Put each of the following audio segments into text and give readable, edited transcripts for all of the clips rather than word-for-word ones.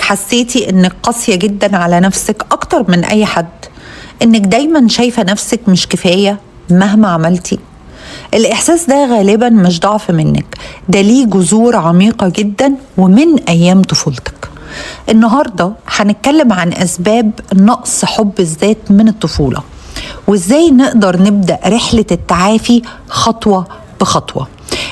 حسيتي انك قاسية جدا على نفسك اكتر من اي حد، انك دايما شايفة نفسك مش كفاية مهما عملتي؟ الإحساس ده غالبا مش ضعف منك، ده ليه جذور عميقة جدا ومن أيام طفولتك. النهاردة هنتكلم عن أسباب نقص حب الذات من الطفولة، وإزاي نقدر نبدأ رحلة التعافي خطوة بخطوة.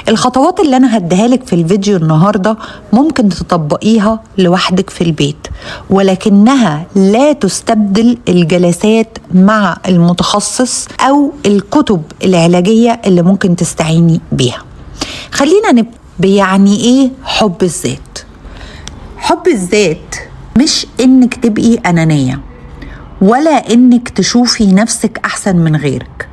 الخطوات اللي أنا هديها لك في الفيديو النهاردة ممكن تطبقيها لوحدك في البيت، ولكنها لا تستبدل الجلسات مع المتخصص أو الكتب العلاجية اللي ممكن تستعيني بيها. خلينا نبدأ بيعني إيه حب الذات. حب الذات مش إنك تبقي أنانية ولا إنك تشوفي نفسك أحسن من غيرك.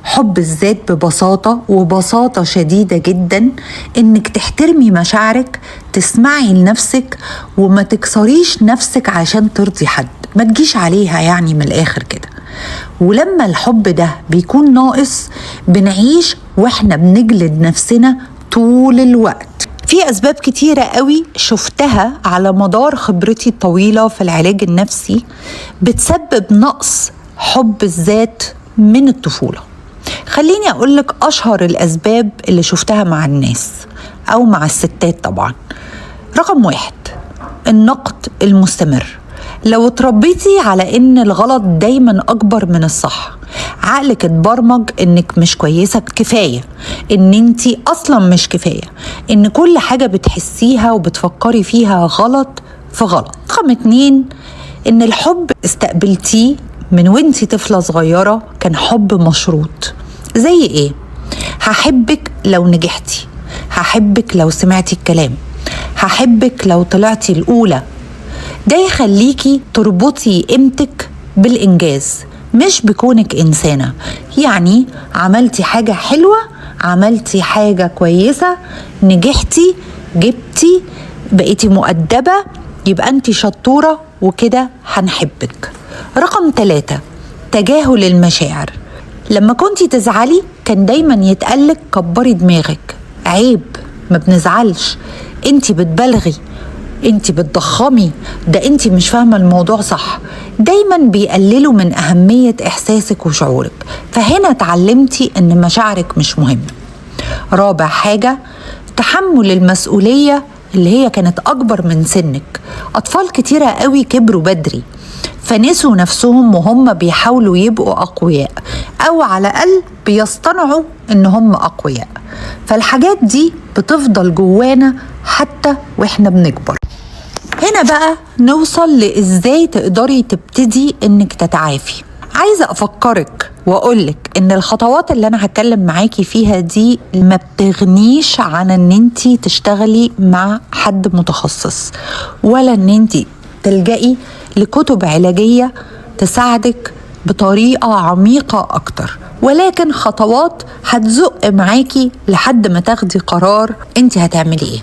حب الذات ببساطة شديدة جدا إنك تحترمي مشاعرك، تسمعي لنفسك وما تكسريش نفسك عشان ترضي حد، ما تجيش عليها يعني من الآخر كده. ولما الحب ده بيكون ناقص بنعيش وإحنا بنجلد نفسنا طول الوقت. في أسباب كتيرة قوي شفتها على مدار خبرتي الطويلة في العلاج النفسي بتسبب نقص حب الذات من الطفولة. خليني أقولك أشهر الأسباب اللي شفتها مع الناس أو مع الستات. طبعا رقم 1 النقد المستمر. لو اتربيتي على إن الغلط دايما أكبر من الصح، عقلك اتبرمج إنك مش كويسة كفاية، إن انتي أصلا مش كفاية، إن كل حاجة بتحسيها وبتفكري فيها غلط في غلط. رقم 2 إن الحب استقبلتيه من وانتي طفلة صغيرة كان حب مشروط. زي ايه؟ هحبك لو نجحتي، هحبك لو سمعتي الكلام، هحبك لو طلعتي الأولى. ده يخليكي تربطي قيمتك بالإنجاز مش بكونك إنسانة. يعني عملتي حاجة حلوة، عملتي حاجة كويسة، نجحتي، جبتي، بقيتي مؤدبة، يبقى انتي شطورة وكده هنحبك. رقم 3 تجاهل المشاعر. لما كنتي تزعلي كان دايما يتقالك كبري دماغك، عيب، ما بنزعلش، انتي بتبالغي، انتي بتضخمي، ده انتي مش فاهمة الموضوع صح. دايما بيقللوا من أهمية إحساسك وشعورك، فهنا اتعلمتي ان مشاعرك مش مهمة. رابع حاجة تحمل المسؤولية اللي هي كانت أكبر من سنك. أطفال كتيرة قوي كبروا بدري فنسوا نفسهم وهم بيحاولوا يبقوا أقوياء، أو على الأقل بيصطنعوا إن هم أقوياء. فالحاجات دي بتفضل جوانا حتى وإحنا بنكبر. هنا بقى نوصل لإزاي تقدري تبتدي إنك تتعافي. عايزة أفكرك وأقولك إن الخطوات اللي أنا هتكلم معاكي فيها دي ما بتغنيش عن إن انتي تشتغلي مع حد متخصص، ولا إن انتي تلجئي لكتب علاجية تساعدك بطريقة عميقة أكتر، ولكن خطوات هتزق معاكي لحد ما تاخدي قرار انتي هتعملي ايه.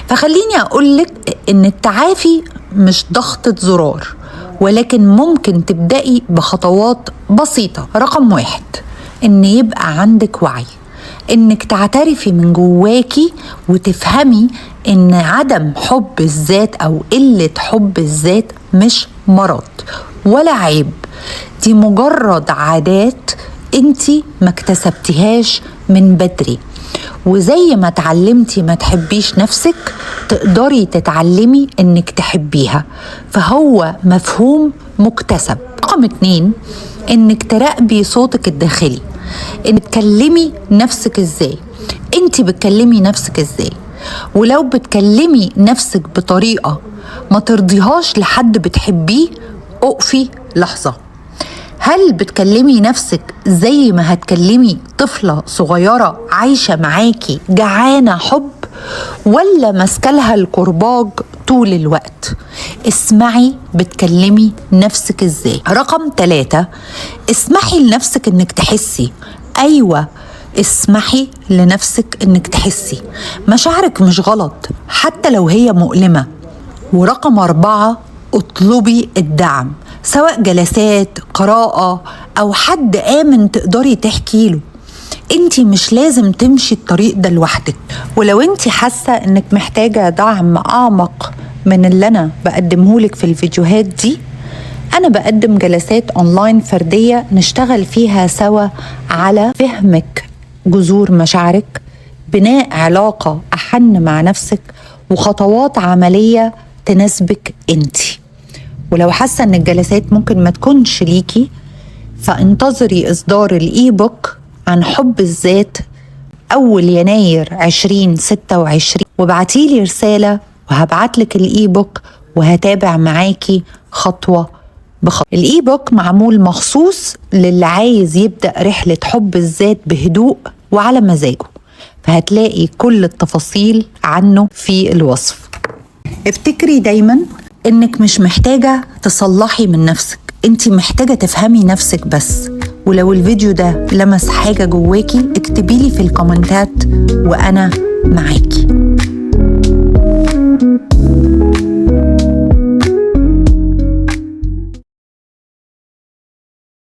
فخليني أقولك إن التعافي مش ضغطة زرار، ولكن ممكن تبدأي بخطوات بسيطة. رقم 1 إن يبقى عندك وعي، إنك تعترفي من جواكي وتفهمي إن عدم حب الذات أو قلة حب الذات مش مرض ولا عيب، دي مجرد عادات انتي ما اكتسبتيهاش من بدري. وزي ما اتعلمتي ما تحبيش نفسك تقدري تتعلمي انك تحبيها، فهو مفهوم مكتسب. رقم 2 انك تراقبي صوتك الداخلي، ان تكلمي نفسك ازاي، انتي بتكلمي نفسك ازاي. ولو بتكلمي نفسك بطريقة ما ترضيهاش لحد بتحبيه، اقفي لحظة. هل بتكلمي نفسك زي ما هتكلمي طفلة صغيرة عايشة معاكي جعانة حب، ولا ماسكالها الكرباج طول الوقت؟ اسمعي بتكلمي نفسك ازاي. رقم 3 اسمحي لنفسك انك تحسي. ايوه، اسمحي لنفسك انك تحسي. مشاعرك مش غلط حتى لو هي مؤلمة. ورقم 4 اطلبي الدعم، سواء جلسات، قراءة، أو حد آمن تقدري تحكي له. انتي مش لازم تمشي الطريق ده لوحدك. ولو انتي حاسة انك محتاجة دعم أعمق من اللي أنا بقدمهولك في الفيديوهات دي، أنا بقدم جلسات أونلاين فردية نشتغل فيها سوا على فهمك جذور مشاعرك، بناء علاقة أحن مع نفسك، وخطوات عملية تناسبك انتي. ولو حاسة ان الجلسات ممكن ما تكونش ليكي، فانتظري إصدار الإي بوك عن حب الذات أول يناير 2026، وابعتيلي رسالة وهبعتلك الإي بوك وهتابع معاكي خطوة بخطوة. الإي بوك معمول مخصوص للي عايز يبدأ رحلة حب الذات بهدوء وعلى مزاجه، فهتلاقي كل التفاصيل عنه في الوصف. افتكري دايما انك مش محتاجة تصلحي من نفسك، انت محتاجة تفهمي نفسك بس. ولو الفيديو ده لمس حاجة جواكي اكتبيلي في الكومنتات وأنا معاكي.